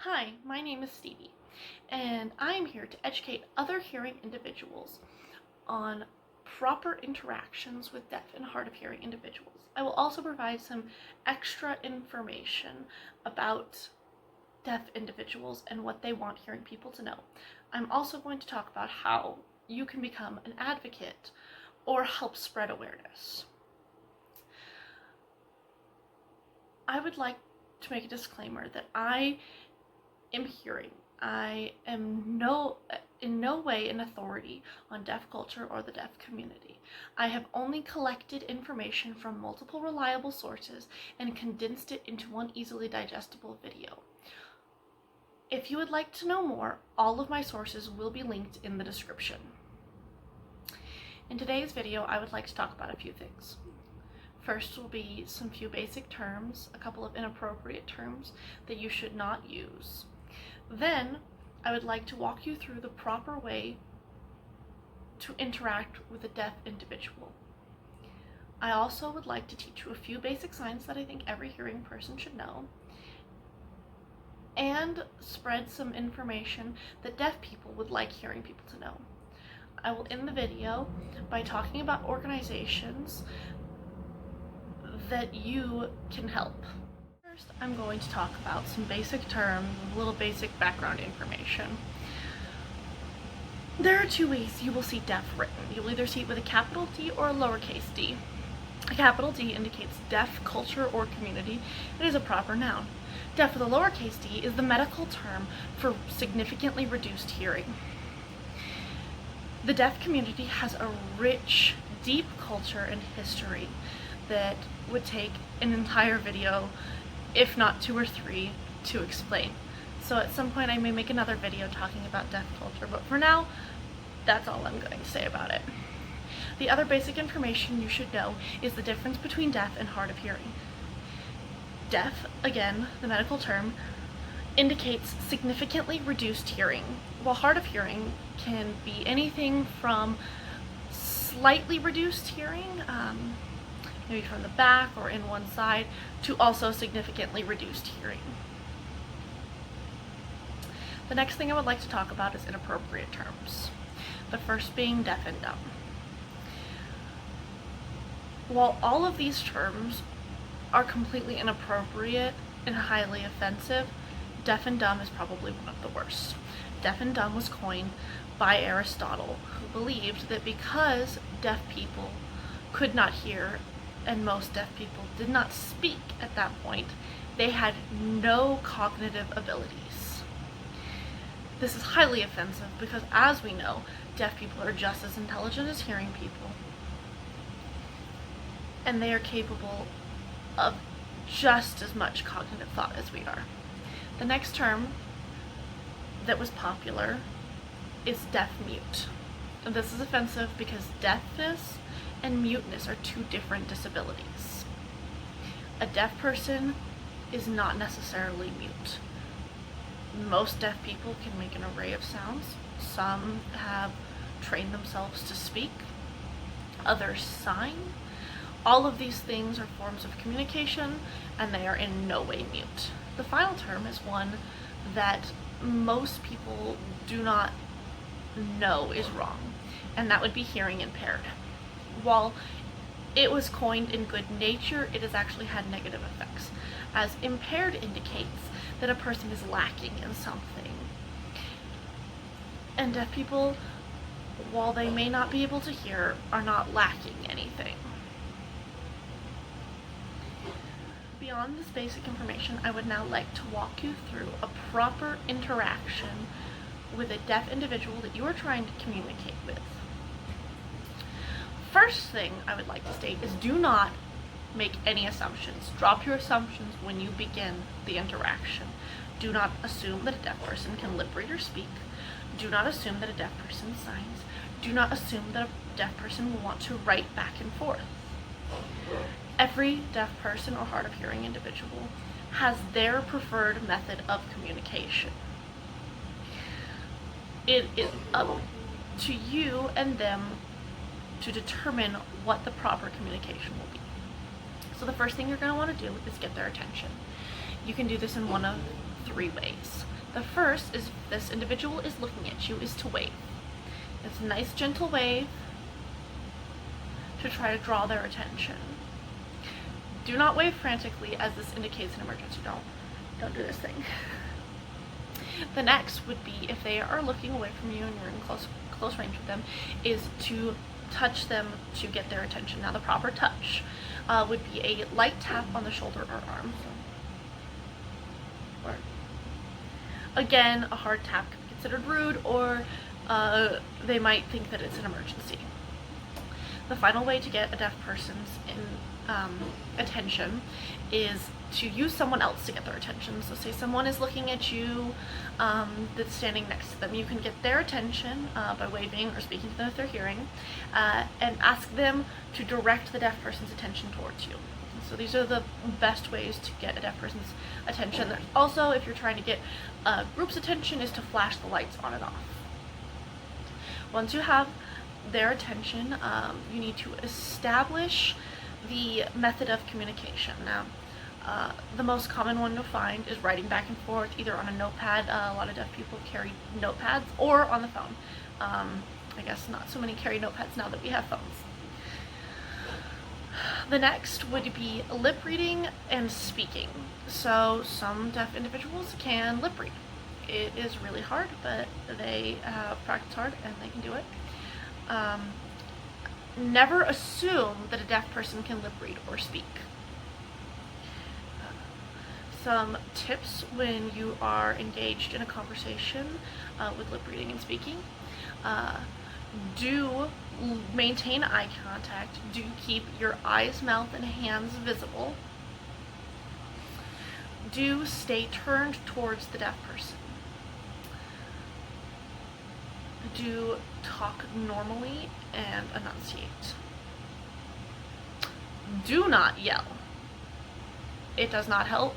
Hi, my name is Stevie, and I am here to educate other hearing individuals on proper interactions with deaf and hard of hearing individuals. I will also provide some extra information about deaf individuals and what they want hearing people to know. I'm also going to talk about how you can become an advocate or help spread awareness. I would like to make a disclaimer that I am hearing. I am in no way an authority on deaf culture or the deaf community. I have only collected information from multiple reliable sources and condensed it into one easily digestible video. If you would like to know more, all of my sources will be linked in the description. In today's video, I would like to talk about a few things. First will be some few basic terms, a couple of inappropriate terms that you should not use. Then, I would like to walk you through the proper way to interact with a deaf individual. I also would like to teach you a few basic signs that I think every hearing person should know, and spread some information that deaf people would like hearing people to know. I will end the video by talking about organizations that you can help. First, I'm going to talk about some basic terms, a little basic background information. There are two ways you will see deaf written. You'll either see it with a capital D or a lowercase d. A capital D indicates deaf culture or community. It is a proper noun. Deaf with a lowercase d is the medical term for significantly reduced hearing. The deaf community has a rich, deep culture and history that would take an entire video, if not 2 or 3, to explain. So at some point I may make another video talking about deaf culture, but for now, that's all I'm going to say about it. The other basic information you should know is the difference between deaf and hard of hearing. Deaf, again, the medical term, indicates significantly reduced hearing, while hard of hearing can be anything from slightly reduced hearing, maybe from the back or in one side, to also significantly reduced hearing. The next thing I would like to talk about is inappropriate terms. The first being deaf and dumb. While all of these terms are completely inappropriate and highly offensive, deaf and dumb is probably one of the worst. Deaf and dumb was coined by Aristotle, who believed that because deaf people could not hear and most deaf people did not speak at that point, they had no cognitive abilities. This is highly offensive because, as we know, deaf people are just as intelligent as hearing people, and they are capable of just as much cognitive thought as we are. The next term that was popular is deaf-mute. And this is offensive because deafness and muteness are two different disabilities. A deaf person is not necessarily mute. Most deaf people can make an array of sounds. Some have trained themselves to speak, others sign. All of these things are forms of communication, and they are in no way mute. The final term is one that most people do not know is wrong, and that would be hearing impaired. While it was coined in good nature, it has actually had negative effects, as impaired indicates that a person is lacking in something. And deaf people, while they may not be able to hear, are not lacking anything. Beyond this basic information, I would now like to walk you through a proper interaction with a deaf individual that you are trying to communicate with. First thing I would like to state is do not make any assumptions. Drop your assumptions when you begin the interaction. Do not assume that a deaf person can lip read or speak. Do not assume that a deaf person signs. Do not assume that a deaf person will want to write back and forth. Every deaf person or hard of hearing individual has their preferred method of communication. It is up to you and them to determine what the proper communication will be. So the first thing you're going to want to do is get their attention. You can do this in one of 3 ways. The first is, if this individual is looking at you, is to wave. It's a nice gentle wave to try to draw their attention. Do not wave frantically, as this indicates an emergency. Don't do this thing. The next would be, if they are looking away from you and you're in close range with them, is to touch them to get their attention. Now, the proper touch would be a light tap on the shoulder or arm. Or, again, a hard tap could be considered rude, or they might think that it's an emergency. The final way to get a deaf person's attention is to use someone else to get their attention. So say someone is looking at you that's standing next to them. You can get their attention by waving or speaking to them if they're hearing, and ask them to direct the deaf person's attention towards you. So these are the best ways to get a deaf person's attention. There's also, if you're trying to get a group's attention, is to flash the lights on and off. Once you have their attention, you need to establish the method of communication. Now, the most common one you'll find is writing back and forth, either on a notepad. A lot of deaf people carry notepads, or on the phone. I guess not so many carry notepads now that we have phones. The next would be lip reading and speaking. So some deaf individuals can lip read. It is really hard, but they practice hard and they can do it. Never assume that a deaf person can lip read or speak. Some tips when you are engaged in a conversation with lip reading and speaking. Do maintain eye contact. Do keep your eyes, mouth, and hands visible. Do stay turned towards the deaf person. Do talk normally and enunciate. Do not yell. It does not help.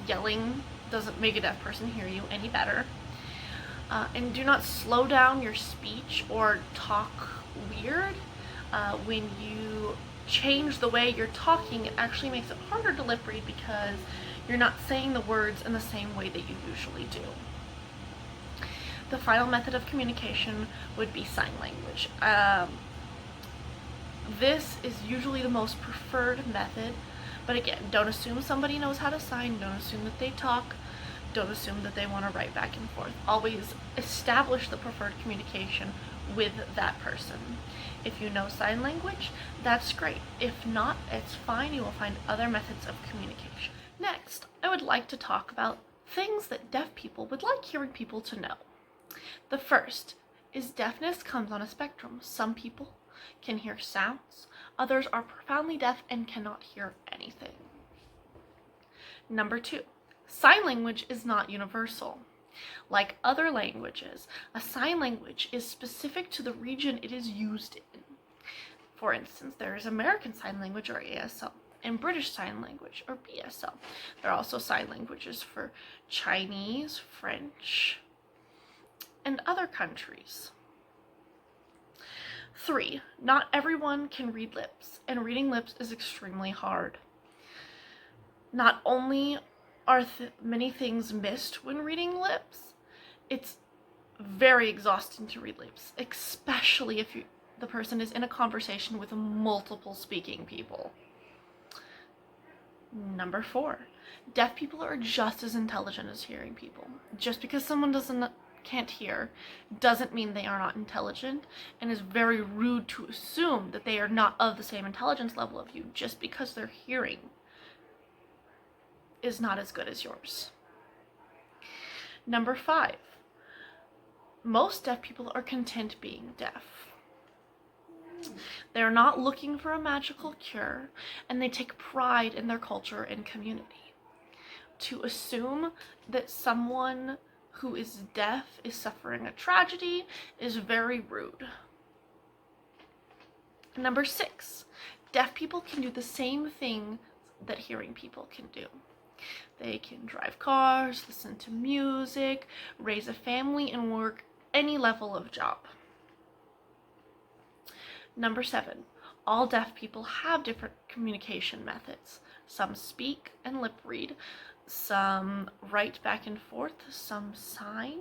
Yelling doesn't make a deaf person hear you any better. And do not slow down your speech or talk weird. When you change the way you're talking, it actually makes it harder to lip read because you're not saying the words in the same way that you usually do. The final method of communication would be sign language. This is usually the most preferred method, but again, don't assume somebody knows how to sign, don't assume that they talk, don't assume that they want to write back and forth. Always establish the preferred communication with that person. If you know sign language, that's great. If not, it's fine. You will find other methods of communication. Next, I would like to talk about things that deaf people would like hearing people to know. The first is deafness comes on a spectrum. Some people can hear sounds, others are profoundly deaf and cannot hear anything. Number 2, sign language is not universal. Like other languages, a sign language is specific to the region it is used in. For instance, there is American Sign Language, or ASL, and British Sign Language, or BSL. There are also sign languages for Chinese, French, and other countries. 3, not everyone can read lips, and reading lips is extremely hard. Not only are many things missed when reading lips, it's very exhausting to read lips, especially if the person is in a conversation with multiple speaking people. Number 4, deaf people are just as intelligent as hearing people. Just because someone can't hear doesn't mean they are not intelligent, and is very rude to assume that they are not of the same intelligence level of you just because their hearing is not as good as yours. Number 5, most deaf people are content being deaf. They are not looking for a magical cure, and they take pride in their culture and community. To assume that someone who is deaf is suffering a tragedy is very rude. Number 6, deaf people can do the same thing that hearing people can do. They can drive cars, listen to music, raise a family, and work any level of job. Number 7, all deaf people have different communication methods. Some speak and lip read. some write back and forth, some sign.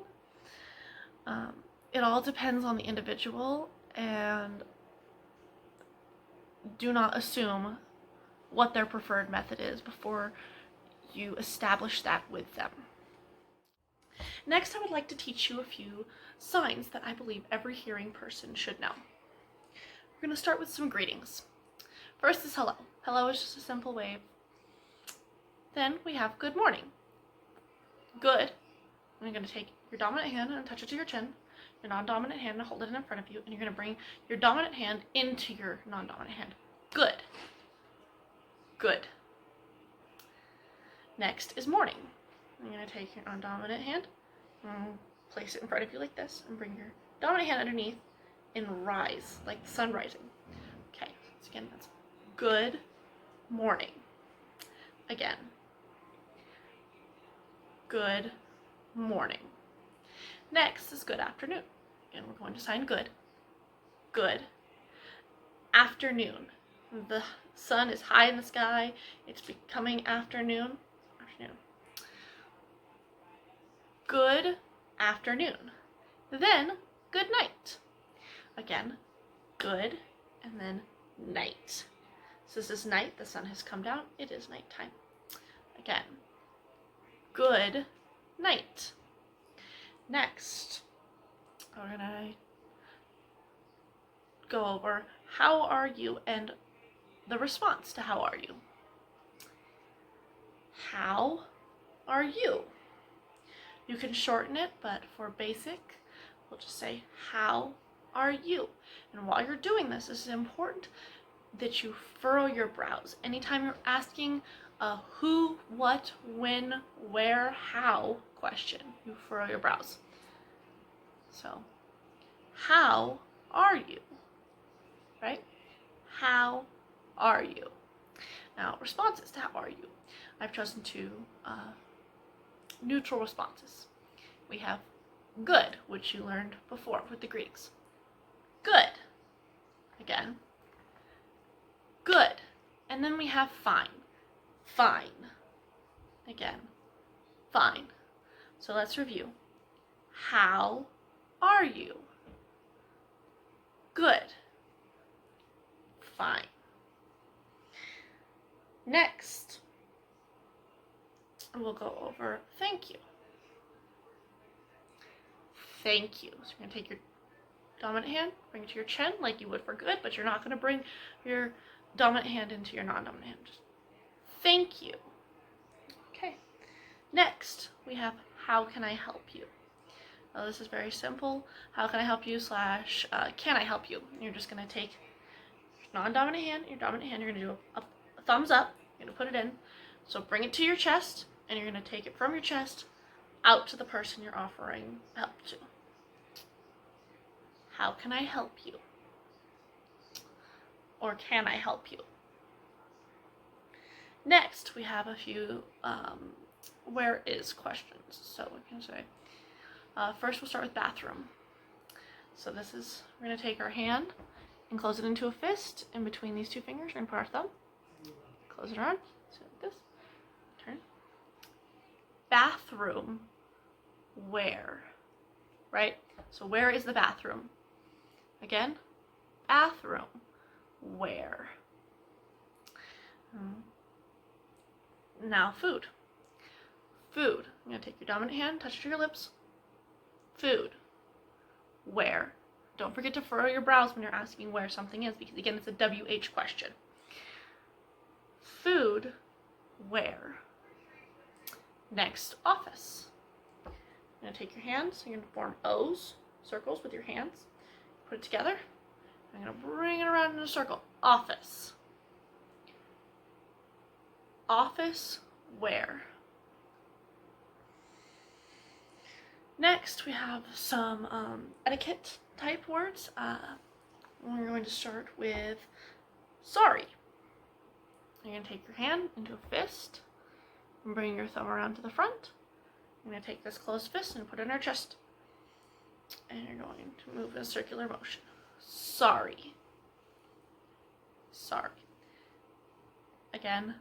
It all depends on the individual, and do not assume what their preferred method is before you establish that with them. Next, I would like to teach you a few signs that I believe every hearing person should know. We're going to start with some greetings. First is hello. Hello is just a simple wave. Then we have good morning. Good. And you're going to take your dominant hand and touch it to your chin, your non-dominant hand and hold it in front of you, and you're going to bring your dominant hand into your non-dominant hand. Good. Good. Next is morning. You're going to take your non-dominant hand and place it in front of you like this, and bring your dominant hand underneath and rise, like the sun rising. Okay, so again, that's good morning. Again, good morning. Next is good afternoon. And we're going to sign good. Good afternoon. The sun is high in the sky. It's becoming afternoon. Good afternoon. Then good night. Again, good, and then night. So this is night. The sun has come down. It is nighttime. Again, good night. Next, we're gonna go over how are you and the response to how are you. How are you? You can shorten it, but for basic, we'll just say how are you? And while you're doing this, it's important that you furrow your brows. Anytime you're asking a who, what, when, where, how question, you furrow your brows. So, how are you? Right? How are you? Now, responses to how are you. I've chosen two neutral responses. We have good, which you learned before with the greetings. Good. Again. Good. And then we have fine. Fine. Again. Fine. So let's review. How are you? Good. Fine. Next, we'll go over thank you. Thank you. So you're going to take your dominant hand, bring it to your chin like you would for good, but you're not going to bring your dominant hand into your non-dominant hand. Just thank you. Okay. Next, we have how can I help you? Now, this is very simple. How can I help you / can I help you? You're just going to take your non-dominant hand, your dominant hand, you're going to do a thumbs up. You're going to put it in. So bring it to your chest, and you're going to take it from your chest out to the person you're offering help to. How can I help you? Or can I help you? Next, we have a few where is questions. So we can say, first we'll start with bathroom. So this is, we're going to take our hand and close it into a fist. In between these two fingers, we're going to put our thumb. Close it around. So like this. Turn. Bathroom. Where? Right? So where is the bathroom? Again, bathroom. Where? Now food. Food. I'm going to take your dominant hand, touch it to your lips. Food. Where? Don't forget to furrow your brows when you're asking where something is, because again, it's a WH question. Food. Where? Next, office. You're going to take your hands, you're going to form O's, circles with your hands. Put it together. I'm going to bring it around in a circle. Office. Office. Where? Next, we have some etiquette type words. We're going to start with sorry. You're going to take your hand into a fist and bring your thumb around to the front. You're going to take this closed fist and put it in our chest. And you're going to move in a circular motion. Sorry. Sorry. Again,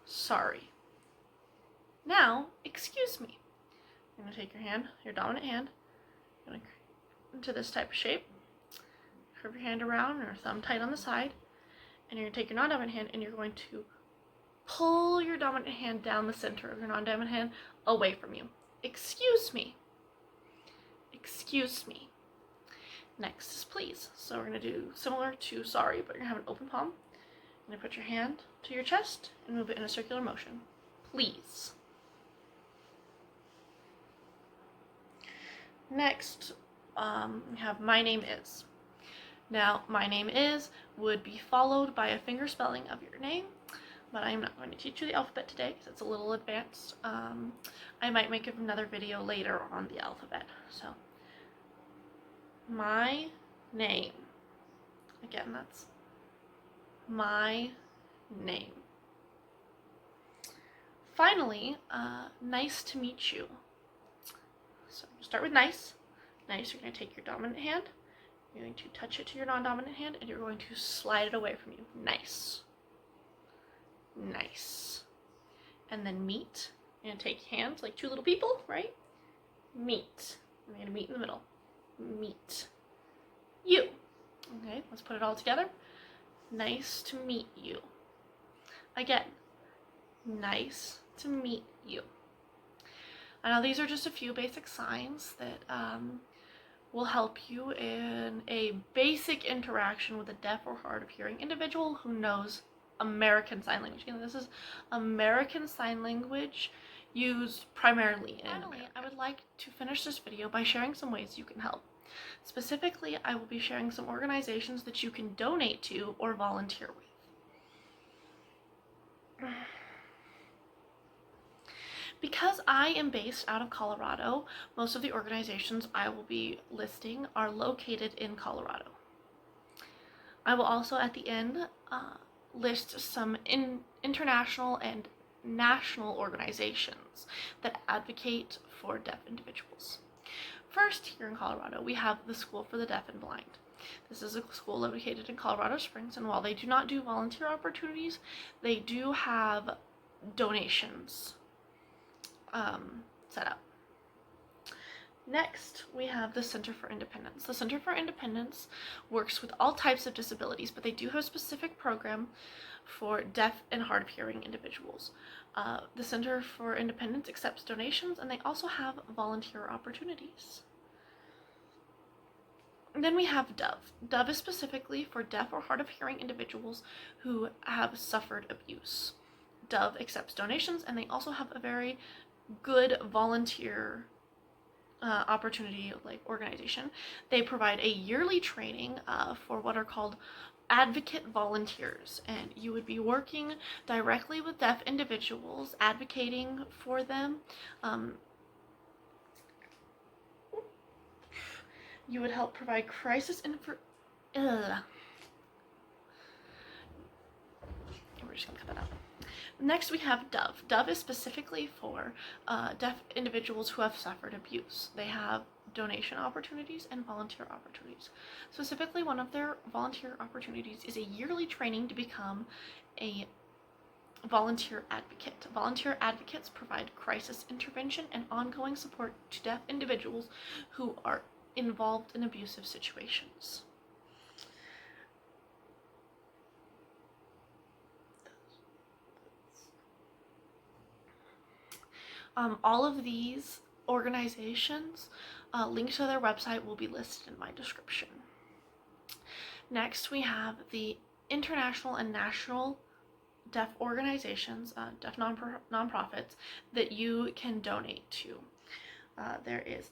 sorry. Now, excuse me. You're going to take your hand, your dominant hand, going into this type of shape. Curve your hand around or thumb tight on the side. And you're going to take your non-dominant hand and you're going to pull your dominant hand down the center of your non-dominant hand away from you. Excuse me. Excuse me. Next is please. So we're going to do similar to sorry, but you're going to have an open palm. You're going to put your hand to your chest and move it in a circular motion. Please. Next, we have my name is. Now, my name is would be followed by a finger spelling of your name, but I'm not going to teach you the alphabet today because it's a little advanced. I might make another video later on the alphabet. So, my name. Again, that's my name. Finally, nice to meet you. So start with nice. Nice, you're going to take your dominant hand, you're going to touch it to your non-dominant hand, and you're going to slide it away from you. Nice. Nice. And then meet. You're going to take hands like two little people, right? Meet. You're going to meet in the middle. Meet. You. Okay, let's put it all together. Nice to meet you. Again, nice to meet you. I know these are just a few basic signs that will help you in a basic interaction with a deaf or hard of hearing individual who knows American Sign Language. Again, this is American Sign Language used primarily in America. I would like to finish this video by sharing some ways you can help. Specifically, I will be sharing some organizations that you can donate to or volunteer with. Because I am based out of Colorado, most of the organizations I will be listing are located in Colorado. I will also at the end list some international and national organizations that advocate for deaf individuals. First, here in Colorado, we have the School for the Deaf and Blind. This is a school located in Colorado Springs, and while they do not do volunteer opportunities, they do have donations set up. Next, we have the Center for Independence. The Center for Independence works with all types of disabilities, but they do have a specific program for deaf and hard of hearing individuals. The Center for Independence accepts donations, and they also have volunteer opportunities. And then we have DOVE. DOVE is specifically for deaf or hard of hearing individuals who have suffered abuse. DOVE accepts donations, and they also have a very good volunteer opportunity organization. They provide a yearly training for what are called advocate volunteers, and you would be working directly with deaf individuals, advocating for them. You would help provide crisis info. We're just gonna cut that out. Next, we have DOVE. DOVE is specifically for deaf individuals who have suffered abuse. They have donation opportunities and volunteer opportunities. Specifically, one of their volunteer opportunities is a yearly training to become a volunteer advocate. Volunteer advocates provide crisis intervention and ongoing support to deaf individuals who are involved in abusive situations. All of these organizations, links to their website will be listed in my description. Next, we have the international and national deaf organizations, deaf nonprofits that you can donate to. There is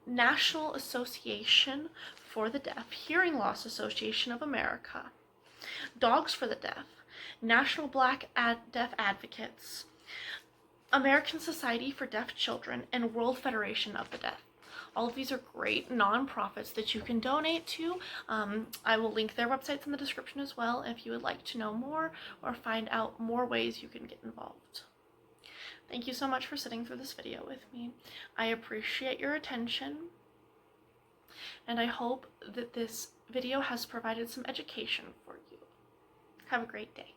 National Association for the Deaf, Hearing Loss Association of America, Dogs for the Deaf, National Black Deaf Advocates, American Society for Deaf Children, and World Federation of the Deaf. All of these are great nonprofits that you can donate to. I will link their websites in the description as well if you would like to know more or find out more ways you can get involved. Thank you so much for sitting through this video with me. I appreciate your attention, and I hope that this video has provided some education for you. Have a great day.